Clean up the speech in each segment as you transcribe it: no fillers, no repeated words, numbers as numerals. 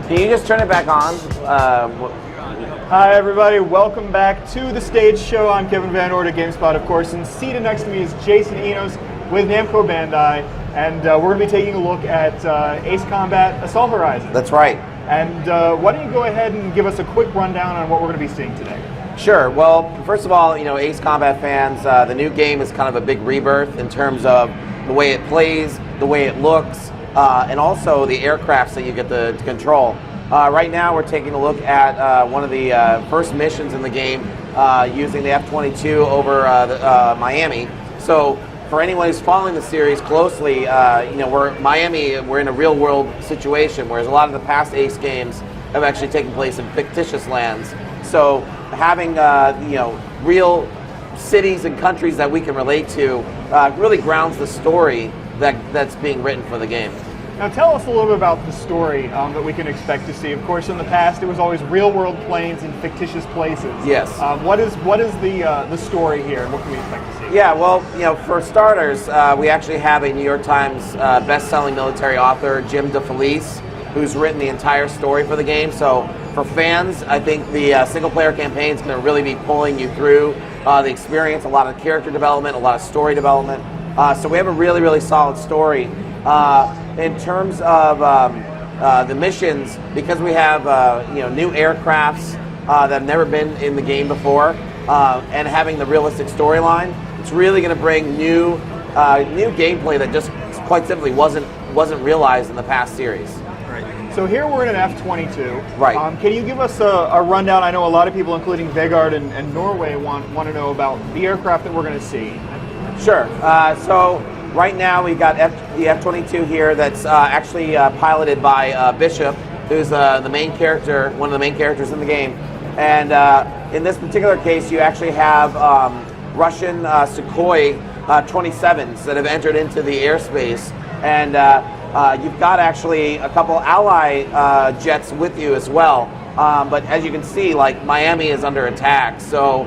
Can you just turn it back on? Hi everybody, welcome back to the stage show. I'm Kevin Van Ord at GameSpot, of course, and seated next to me is Jason Enos with Namco Bandai, and we're going to be taking a look at Ace Combat Assault Horizon. That's right. And why don't you go ahead and give us a quick rundown on what we're going to be seeing today? Sure. Well, first of all, Ace Combat fans, the new game is kind of a big rebirth in terms of the way it plays, the way it looks, and also the aircrafts that you get to control. Right now we're taking a look at one of the first missions in the game using the F-22 over Miami. So for anyone who's following the series closely, we're in a real world situation, whereas a lot of the past Ace games have actually taken place in fictitious lands. So having real cities and countries that we can relate to really grounds the story that's being written for the game. Now tell us a little bit about the story that we can expect to see. Of course, in the past, it was always real-world planes in fictitious places. Yes. What is the story here, and what can we expect to see? Yeah, well, for starters, we actually have a New York Times best-selling military author, Jim DeFelice, who's written the entire story for the game. So for fans, I think the single-player campaign is going to really be pulling you through the experience, a lot of character development, a lot of story development. So we have a really, really solid story. In terms of the missions, because we have new aircrafts that have never been in the game before, and having the realistic storyline, it's really going to bring new gameplay that just quite simply wasn't realized in the past series. Right. So here we're in an F-22. Right. Can you give us a rundown? I know a lot of people, including Vegard and Norway, want to know about the aircraft that we're going to see. Sure. So right now we've got the F-22 here that's actually piloted by Bishop, who's the main character, one of the main characters in the game. And in this particular case, you actually have Russian Sukhoi 27s that have entered into the airspace. And you've got actually a couple ally jets with you as well. But as you can see, like, Miami is under attack. So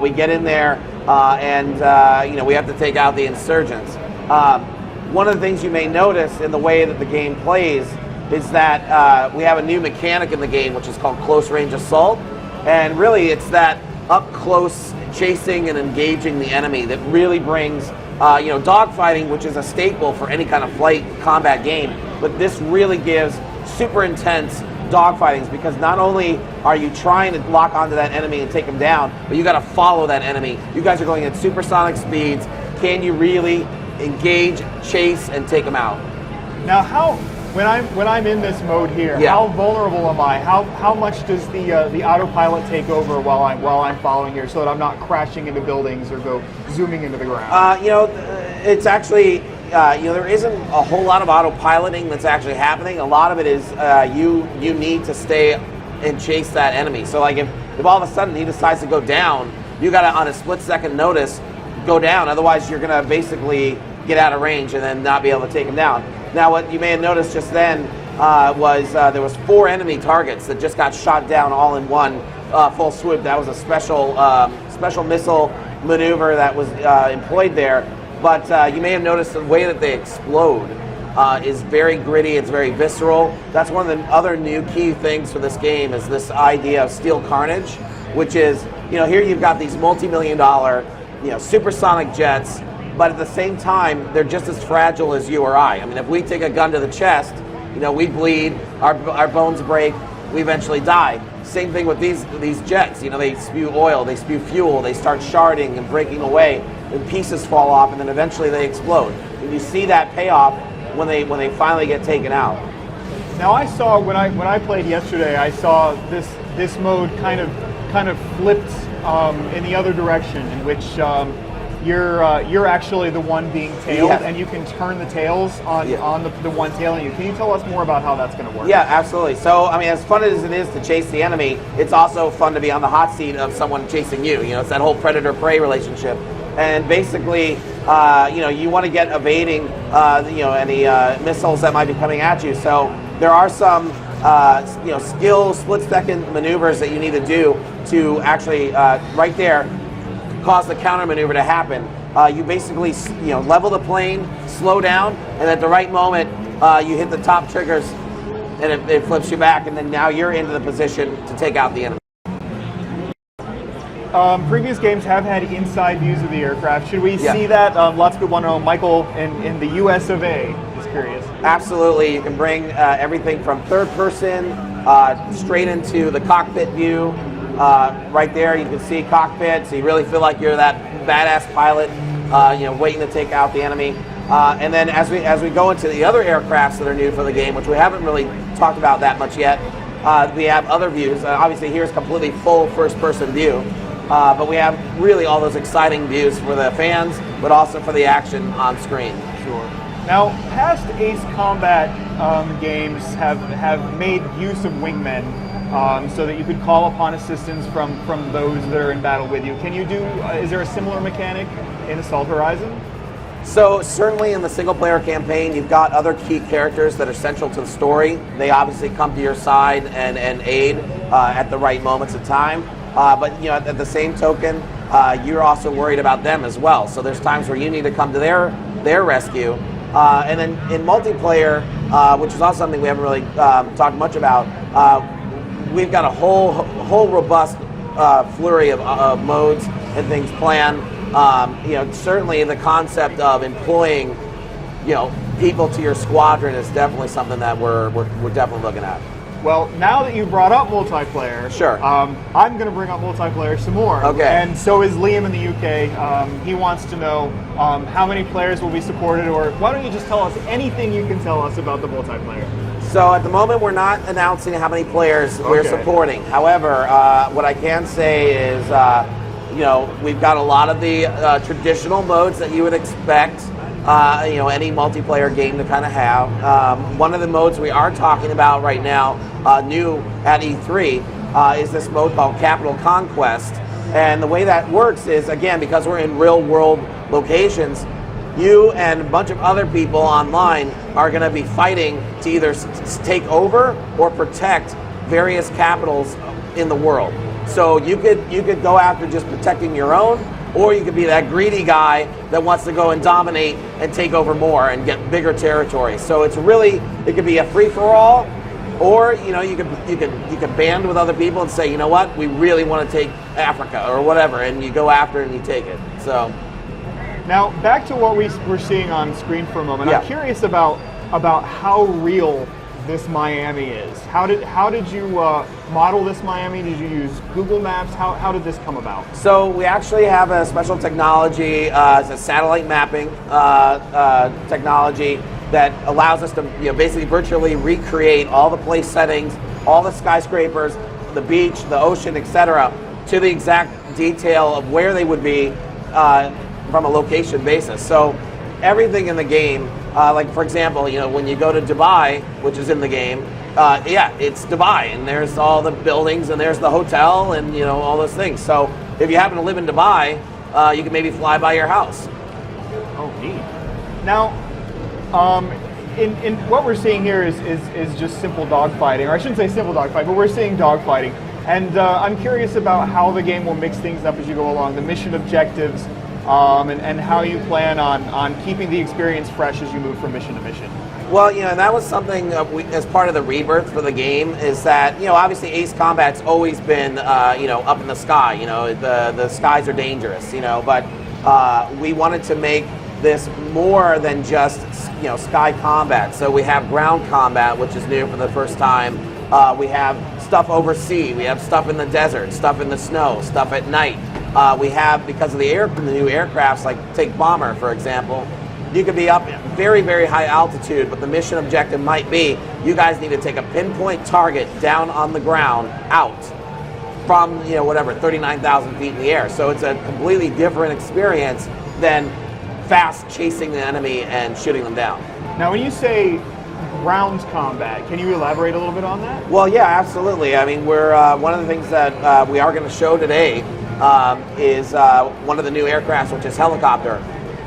we get in there and we have to take out the insurgents. One of the things you may notice in the way that the game plays is that we have a new mechanic in the game, which is called close range assault. And really it's that up close chasing and engaging the enemy that really brings dogfighting, which is a staple for any kind of flight combat game. But this really gives super intense dogfightings, because not only are you trying to lock onto that enemy and take him down, but you got to follow that enemy. You guys are going at supersonic speeds. Can you really engage, chase, and take them out? Now, when I'm in this mode here, how vulnerable am I? How much does the autopilot take over while I'm following here, so that I'm not crashing into buildings or go zooming into the ground? It's actually there isn't a whole lot of autopiloting that's actually happening. A lot of it is you need to stay and chase that enemy. So like if all of a sudden he decides to go down, you got to, on a split-second notice, go down. Otherwise, you're going to basically get out of range and then not be able to take him down. Now, what you may have noticed just then was there was 4 enemy targets that just got shot down all in one full swoop. That was a special missile maneuver that was employed there. But you may have noticed the way that they explode is very gritty. It's very visceral. That's one of the other new key things for this game, is this idea of steel carnage, which is, here you've got these multi-million-dollar supersonic jets, but at the same time, they're just as fragile as you or I. I mean, if we take a gun to the chest, we bleed, our bones break, we eventually die. Same thing with these jets. They spew oil, they spew fuel, they start sharding and breaking away, and pieces fall off, and then eventually they explode. And you see that payoff when they finally get taken out. Now, I saw when I played yesterday, I saw this mode kind of flipped in the other direction, in which you're actually the one being tailed, and you can turn the tails on the one tailing you. Can you tell us more about how that's going to work? Yeah, absolutely. So, I mean, as fun as it is to chase the enemy, it's also fun to be on the hot seat of someone chasing you. It's that whole predator-prey relationship. And basically, you want to get evading, any missiles that might be coming at you. So there are some, skill split-second maneuvers that you need to do to actually, right there, cause the counter maneuver to happen. You basically, level the plane, slow down, and at the right moment, you hit the top triggers and it flips you back, and then now you're into the position to take out the enemy. Previous games have had inside views of the aircraft. Should we Yeah. see that? Lots of people want to know. Michael in the US of A is curious. Absolutely, you can bring everything from third person straight into the cockpit view. Right there, you can see cockpit, so you really feel like you're that badass pilot, waiting to take out the enemy. And then as we go into the other aircrafts that are new for the game, which we haven't really talked about that much yet, we have other views. Obviously, here's completely full first-person view. But we have really all those exciting views for the fans, but also for the action on screen. Sure. Now, past Ace Combat games have made use of wingmen so that you could call upon assistance from those that are in battle with you. Can you do? Is there a similar mechanic in Assault Horizon? So certainly in the single-player campaign, you've got other key characters that are central to the story. They obviously come to your side and aid at the right moments of time. But at the same token, you're also worried about them as well. So there's times where you need to come to their rescue. And then in multiplayer, which is also something we haven't really talked much about, we've got a whole robust flurry of modes and things planned. Certainly the concept of employing, people to your squadron is definitely something that we're definitely looking at. Well, now that you brought up multiplayer, sure. I'm going to bring up multiplayer some more. Okay. And so is Liam in the UK. He wants to know how many players will be supported, or why don't you just tell us anything you can tell us about the multiplayer? So at the moment, we're not announcing how many players we're supporting. However, what I can say is, we've got a lot of the traditional modes that you would expect. Any multiplayer game to kind of have. One of the modes we are talking about right now, new at E3, is this mode called Capital Conquest. And the way that works is, again, because we're in real world locations, you and a bunch of other people online are going to be fighting to either take over or protect various capitals in the world. So you could go after just protecting your own, or you could be that greedy guy that wants to go and dominate and take over more and get bigger territory. So it could be a free-for-all, or you could band with other people and say, you know what, we really want to take Africa or whatever, and you go after it and you take it. So now back to what we're seeing on screen for a moment. Yeah. I'm curious about how real this Miami is. How did you model this Miami? Did you use Google Maps? How did this come about? So we actually have a special technology, it's a satellite mapping technology that allows us to basically virtually recreate all the place settings, all the skyscrapers, the beach, the ocean, etc., to the exact detail of where they would be from a location basis. So everything in the game, like for example, when you go to Dubai, which is in the game, it's Dubai, and there's all the buildings, and there's the hotel, and all those things. So if you happen to live in Dubai, you can maybe fly by your house. Oh, neat. Now, in what we're seeing here is just simple dogfighting, or I shouldn't say simple dogfight, but we're seeing dogfighting. And I'm curious about how the game will mix things up as you go along, the mission objectives, and how you plan on keeping the experience fresh as you move from mission to mission. Well, that was something as part of the rebirth for the game, is that, obviously Ace Combat's always been, up in the sky, the skies are dangerous, but we wanted to make this more than just, sky combat. So we have ground combat, which is new for the first time. We have stuff over sea, we have stuff in the desert, stuff in the snow, stuff at night. We have, because of the new aircrafts, like take Bomber, for example, you could be up at very, very high altitude, but the mission objective might be you guys need to take a pinpoint target down on the ground out from, 39,000 feet in the air. So it's a completely different experience than fast chasing the enemy and shooting them down. Now, when you say ground combat, can you elaborate a little bit on that? Well, yeah, absolutely. I mean, we're one of the things that we are going to show today is one of the new aircrafts, which is helicopter,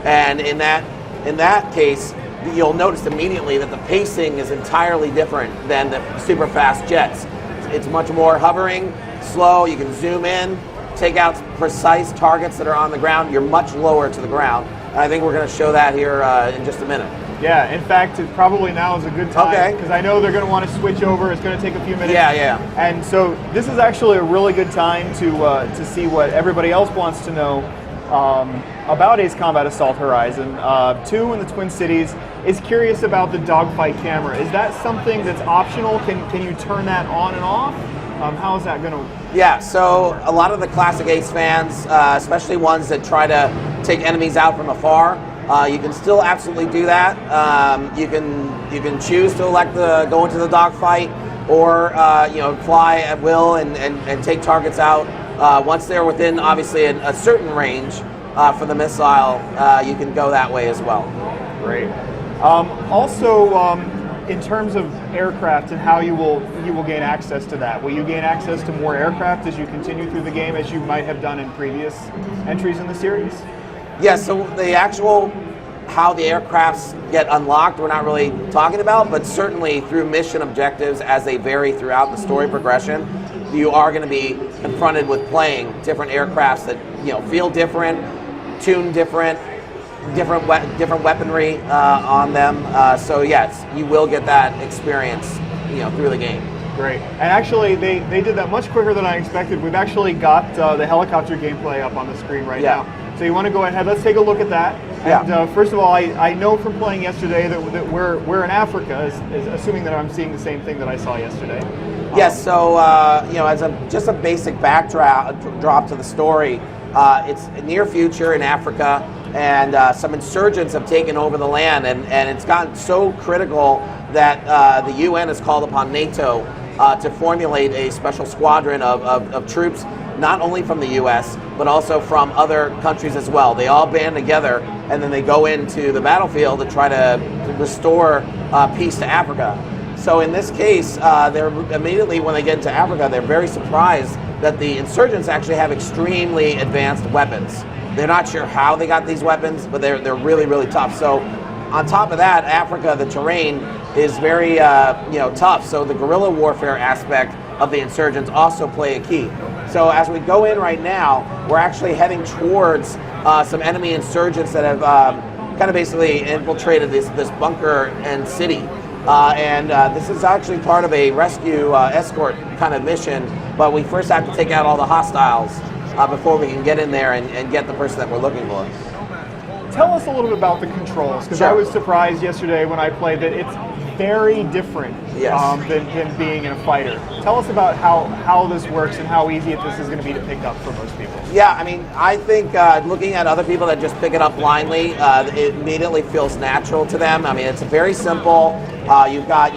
and in that case, you'll notice immediately that the pacing is entirely different than the super fast jets. It's much more hovering, slow. You can zoom in, take out precise targets that are on the ground. You're much lower to the ground. And I think we're going to show that here in just a minute. Yeah, in fact, it probably now is a good time Okay. because I know they're going to want to switch over. It's going to take a few minutes. Yeah. And so this is actually a really good time to see what everybody else wants to know about Ace Combat Assault Horizon 2 in the Twin Cities. Is curious about the dogfight camera. Is that something that's optional? Can you turn that on and off? How is that going to? Yeah, so a lot of the classic Ace fans, especially ones that try to take enemies out from afar, you can still absolutely do that. You can choose to elect to go into the dogfight, or fly at will and take targets out. Once they're within, obviously, a certain range for the missile, you can go that way as well. Great. Also, in terms of aircraft and how you will gain access to that, will you gain access to more aircraft as you continue through the game, as you might have done in previous entries in the series? Yeah, so the actual how the aircrafts get unlocked, we're not really talking about, but certainly through mission objectives as they vary throughout the story progression, you are going to be confronted with playing different aircrafts that feel different, tune different weaponry on them. So yes, you will get that experience through the game. Great. And actually, they did that much quicker than I expected. We've actually got the helicopter gameplay up on the screen right now. So you want to go ahead, let's take a look at that. And first of all, I know from playing yesterday that we're in Africa, assuming that I'm seeing the same thing that I saw yesterday. Yes, so as just a basic backdrop to the story, it's near future in Africa, and some insurgents have taken over the land, and it's gotten so critical that the UN has called upon NATO to formulate a special squadron of troops, not only from the US, but also from other countries as well. They all band together, and then they go into the battlefield to try to restore peace to Africa. So in this case, they're immediately, when they get into Africa, they're very surprised that the insurgents actually have extremely advanced weapons. They're not sure how they got these weapons, but they're really, really tough. So on top of that, Africa, the terrain is very tough. So the guerrilla warfare aspect of the insurgents also play a key. So as we go in right now, we're actually heading towards some enemy insurgents that have kind of basically infiltrated this bunker and city. This is actually part of a rescue escort kind of mission, but we first have to take out all the hostiles before we can get in there and get the person that we're looking for. Tell us a little bit about the controls, because I was surprised yesterday when I played that it's very different than being in a fighter. Tell us about how this works and how easy this is going to be to pick up for most people. Yeah, I mean, I think looking at other people that just pick it up blindly, it immediately feels natural to them. I mean, it's very simple. You've got,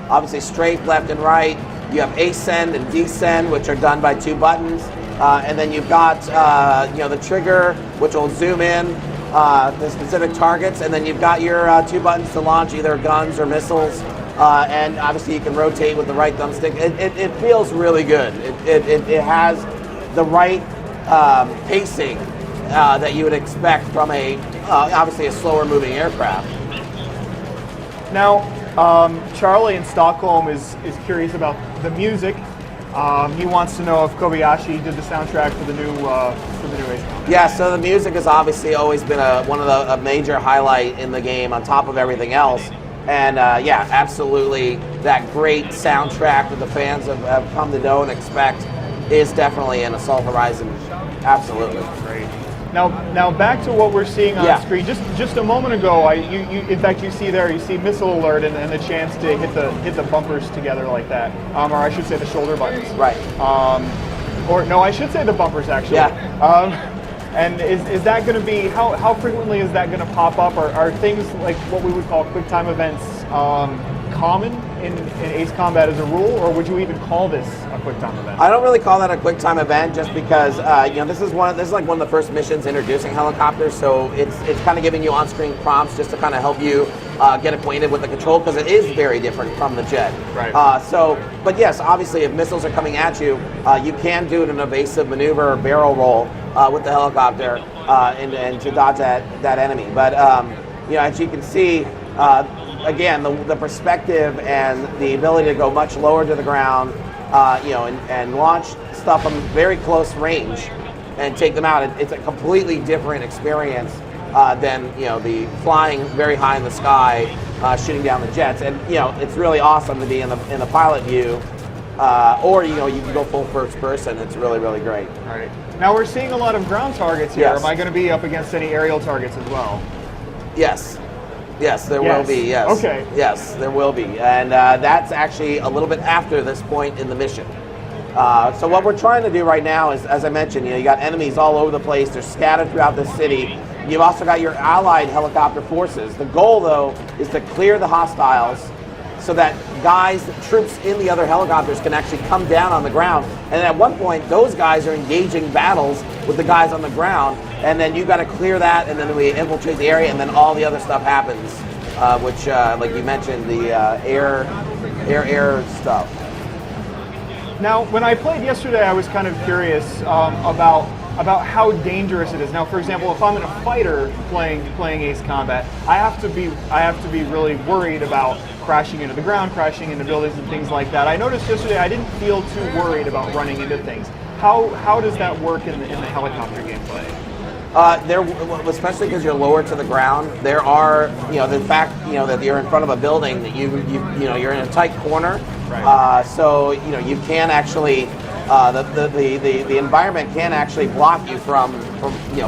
obviously strafe left and right. You have ascend and descend, which are done by 2 buttons. And then you've got, the trigger, which will zoom in the specific targets, and then you've got your 2 buttons to launch either guns or missiles, and obviously you can rotate with the right thumbstick. It feels really good. It has the right pacing that you would expect from obviously a slower moving aircraft. Now, Charlie in Stockholm is curious about the music. He wants to know if Kobayashi did the soundtrack for the new Ace Combat. Yeah, so the music has obviously always been a major highlight in the game on top of everything else. And yeah, absolutely, that great soundtrack that the fans have come to know and expect is definitely in Assault Horizon. Absolutely. Great. Now back to what we're seeing on screen. Just a moment ago, in fact, you see missile alert and the chance to hit the bumpers together like that, or I should say the shoulder buttons. Right. Or no, I should say the bumpers actually. Yeah. And is that going to be how frequently is that going to pop up? Are things like what we would call quick time events common in Ace Combat as a rule, or would you even call this a quick time event? I don't really call that a quick time event, just because this is like one of the first missions introducing helicopters, so it's kind of giving you on-screen prompts just to kind of help you get acquainted with the control, because it is very different from the jet. Right. But yes, obviously, if missiles are coming at you, you can do an evasive maneuver or barrel roll with the helicopter and to dodge that enemy. But as you can see. Again, the perspective and the ability to go much lower to the ground, and launch stuff from very close range and take them out. It's a completely different experience than the flying very high in the sky, shooting down the jets. And it's really awesome to be in the pilot view, or you can go full first person. It's really, really great. All right. Now we're seeing a lot of ground targets here. Yes. Am I going to be up against any aerial targets as well? Yes. Yes, there will be, yes. Okay. Yes, there will be. And that's actually a little bit after this point in the mission. So what we're trying to do right now is, as I mentioned, you got enemies all over the place. They're scattered throughout the city. You've also got your allied helicopter forces. The goal, though, is to clear the hostiles so that troops in the other helicopters can actually come down on the ground. And at one point, those guys are engaging battles with the guys on the ground. And then you've got to clear that, and then we infiltrate the area, and then all the other stuff happens, which, like you mentioned, the air stuff. Now, when I played yesterday, I was kind of curious about how dangerous it is. Now, for example, if I'm in a fighter playing Ace Combat, I have to be really worried about crashing into the ground, crashing into buildings and things like that. I noticed yesterday I didn't feel too worried about running into things. How does that work in the helicopter gameplay? Especially because you're lower to the ground, there are, the fact, that you're in front of a building, that you're in a tight corner. Right. So, you can actually, the environment can actually block you from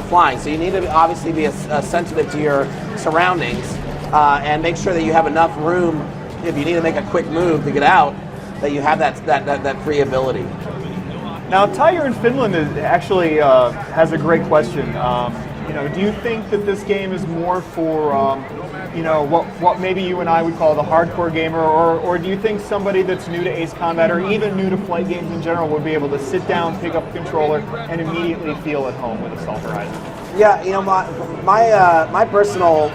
flying. So you need to obviously be sensitive to your surroundings, and make sure that you have enough room if you need to make a quick move to get out, that you have that free ability. Now, Tiger in Finland actually has a great question. Do you think that this game is more for, what maybe you and I would call the hardcore gamer, or do you think somebody that's new to Ace Combat or even new to flight games in general would be able to sit down, pick up a controller, and immediately feel at home with Assault Horizon? Yeah, my personal,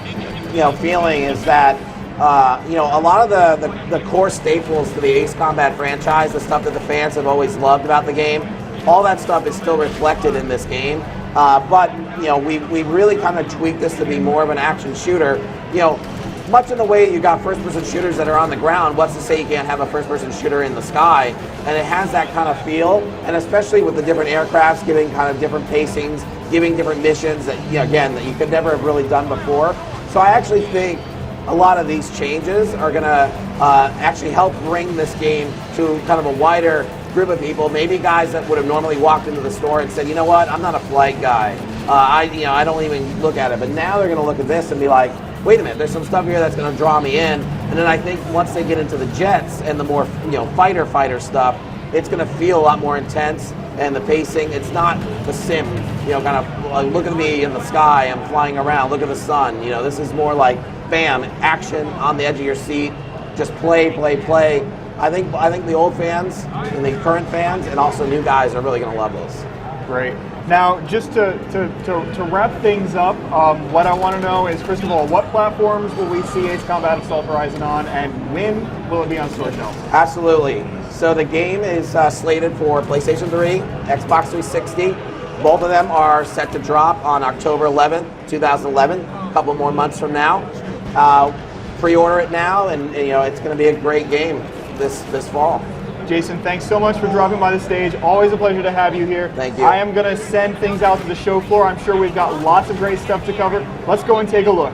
feeling is that a lot of the core staples to the Ace Combat franchise, the stuff that the fans have always loved about the game, all that stuff is still reflected in this game. But we really kind of tweaked this to be more of an action shooter. Much in the way you got first-person shooters that are on the ground, what's to say you can't have a first-person shooter in the sky? And it has that kind of feel, and especially with the different aircrafts giving kind of different pacings, giving different missions that, again, that you could never have really done before. So I actually think a lot of these changes are going to actually help bring this game to kind of a wider group of people, maybe guys that would have normally walked into the store and said, you know what, I'm not a flight guy. I don't even look at it. But now they're going to look at this and be like, wait a minute, there's some stuff here that's going to draw me in. And then I think once they get into the jets and the more fighter stuff, it's going to feel a lot more intense. And the pacing, it's not the sim, kind of look at me in the sky, I'm flying around, look at the sun. This is more like, bam, action on the edge of your seat, just play. I think the old fans and the current fans and also new guys are really going to love this. Great. Now, just to wrap things up, what I want to know is, first of all, what platforms will we see Ace Combat Assault Horizon on, and when will it be on store shelves? Absolutely. So the game is slated for PlayStation 3, Xbox 360. Both of them are set to drop on October 11th, 2011, a couple more months from now. Pre-order it now, and it's going to be a great game this fall. Jason, thanks so much for dropping by the stage. Always a pleasure to have you here. Thank you. I am going to send things out to the show floor. I'm sure we've got lots of great stuff to cover. Let's go and take a look.